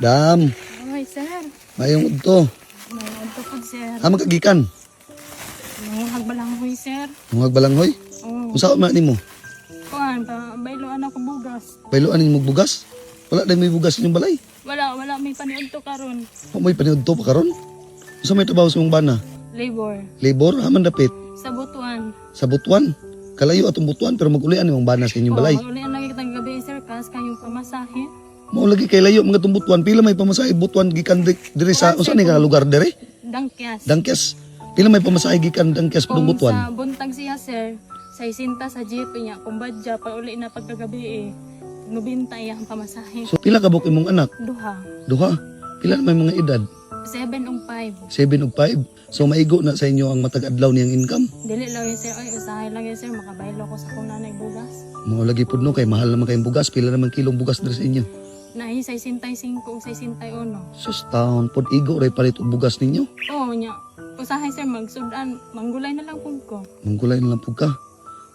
Dam, Ay, sir. mayong udto. Mayroon to po, sir. Magagikan. Nanguhag balanghoy, sir. Mungag balanghoy. Oo. Unsa man nimo? Kuhan, bayloan ako bugas. Bayloan nimo bugas? Wala dai may bugas inyong balay. Wala may paniod to karon. Wa may paniudto pa karon. Unsa may trabaho sa imong bana? Labor. Labor aman dapit Sa butuan. sa butuan. Kalayo atong butuan pero magulian imong bana sa inyong balay. Uli ang lagi kitang gabi, sir. Kas kayong pamasahe. Mao lagi kay layo mga tong butuan. Pila may pamasahe butuan gikan diri sa unsa ni ka lugar diri? Dangkyas. Dangkes. Pila may pamasahe gikan Dangkes pudong Kung butuan. sa buntag siya, sir, sa isinta sa jeep niya, kung badya, pag uli na pagkagabi 90 ang pamasahe. So pila ka buk imong anak? Duha. Duha. Pila na may mga edad? 7 o 5. 7 ug 5. So maigo na sa inyo ang matag adlaw niyang income. Dili lang yun, sir. Ay, usahay lang yun, sir. Makabaylo ko sa kong nanay bugas. Mao lagi pud no kay mahal naman kayong bugas. Pila naman kilong bugas diri sa inyo? Nahi sa 65 o 61. Sus taon pod igo ray palit og bugas ninyo. Oo, nya. Usahay, sir, magsudan. Manggulay na lang po ko. Manggulay na lang pud ka.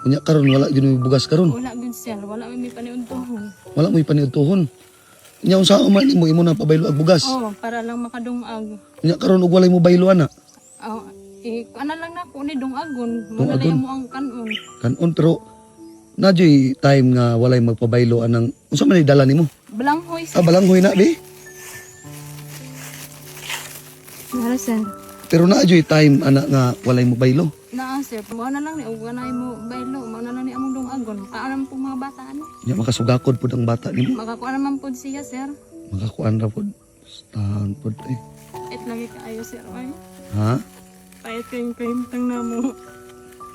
Unya karon wala gyud may bugas karon. Wala good, sir. Wala may paniuntuhon. Wala mo ipaniudtohon. Unya unsa man nimo imo na pabaylo og bugas. Oo, para lang makadungag. Unya karon og walay mo baylo ana. Oo, ano lang na ko ni dungagon. Dungagon? Magalay mo ang kanon. Kanon pero nadyoy time nga walay magpabaylo anang unsa man dala nimo? Balanghoy, sir. Balanghoy na bi. Nara, sir. Pero nadyoy time ana nga walay mo baylo. Naa, sir. Mao na lang ni ug anay mo baylo. Mao na lang ni among dungagon. Kaalam po mga bata ano. Unya makasugakod pud ang bata nimo. Makakuha naman po siya, sir. Makakuan ra pud. Taon pud eh. It lagi kaayo, sir. Ay, Ha? payat kayong kahimtang na mo.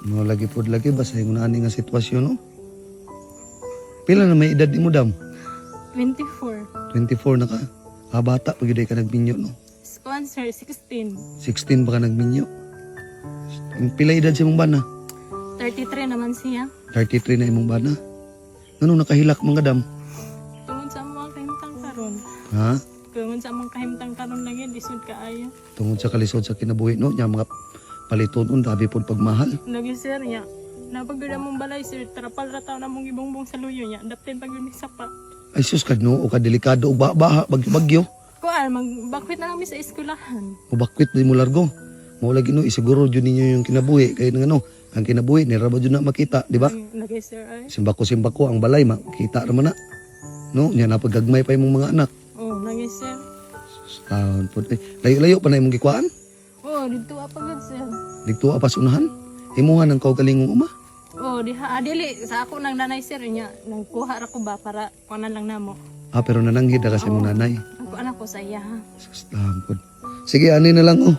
Mo lagi pud lagi basta yung ani nga sitwasyon no. Pila na may edad nimo dam? 24. 24 na ka. Bata pag ka nagminyo no. Sponsor, 16. 16 pa ka nagminyo. Pila edad sa imong bana? 33 naman siya. 33 na imong bana. Ngano nakahilak mga dam? Tungod sa mga kahimtang karon. Ha? Tungod sa mga kahimtang karon lagi, disod kaayo. Tungod sa kalisod sa kinabuhi no, nya mga paliton un tabi pud pagmahal. Lagi, sir, niya. Napagod mong balay, sir. Trapal rataw na mong ibongbong sa luyo niya. Daptin pag yun sapa. Ay sus kadno o kadelikado og baha bagyo. Kuan, magbakwit na lang mi sa eskwelahan. Mabakwit di mo largo. Mao lagi no isiguro jud ninyo yung kinabuhi kay ngano ang kinabuhi ni ra ba jud na makita, di ba? Lagi, sir, ay. Simbako ang balay makita ra man na. No, nya napagagmay pa imong mga anak. Oh, lagi, sir. Taon po. Layo-layo pa na imong gikuan? Oh, dito apagod, sir. Dito apas unahan? Imuhan ang kaugalingong uma? Oh, dili sa ako nang nanay, sir niya. Nangkuha ra ko ba para kuanan lang namo. Ah, pero nananghid na kasi Oo. mong nanay. Ako anak ko sa iya, ha. Sus, taon po. Sige, ani na lang oh.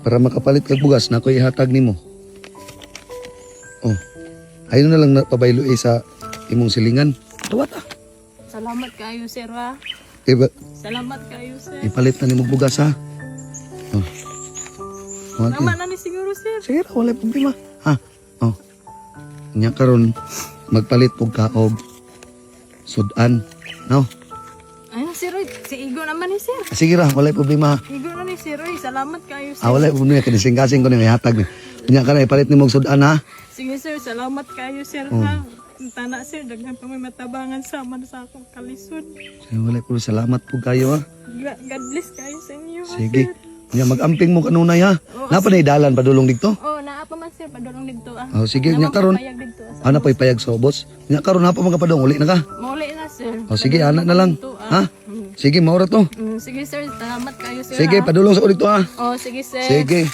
Para makapalit kag bugas na ako ihatag nimo. Oh. Ayun na lang na pabaylo sa imong silingan. Tuwat ah. Salamat kayo, sir, ha. Iba, Salamat kayo, sir. ipalit na nimo bugas ha. Oh. Oh, Tama na ni siguro, sir. sige, wala problema. Ha? Oh. Nya karon magpalit pug kaog sudan. No? Ayun, sir, oy. Si Igo naman ni, sir. Sige ra, wala problema. Igo na ni, sir, oy. Salamat kayo, sir. Ah, wala problema kinising-kasing ko ni ihatag ni. Nya karon ipalit nimo og sudan ha. Sige, sir. Salamat kayo, sir, Oh. ha. Tana, sir. Daghan pa may matabangan sama sa akong kalisod. Sige, wala po salamat po kayo ha. God bless kayo sa inyo, ha, Sige. sir. Nya mag-amping mo kanunay ha. Oo, Napa na idalan padulong dito? Oh, naa pa man, sir. Padulong dito, ah. Oh, sige, nya Naman karon. papayag dito, ah, sa Ana pa'y payag sa boss. Nya karon napa mga padong uli na ka. Mauli na, sir. Oh, sige, Padulong ana na lang. dito, Ha? Sige, maura to. Sige, sir. Salamat kayo, sir, Sige, ha. padulong sa ulit to ha. Oh, sige, sir. Sige.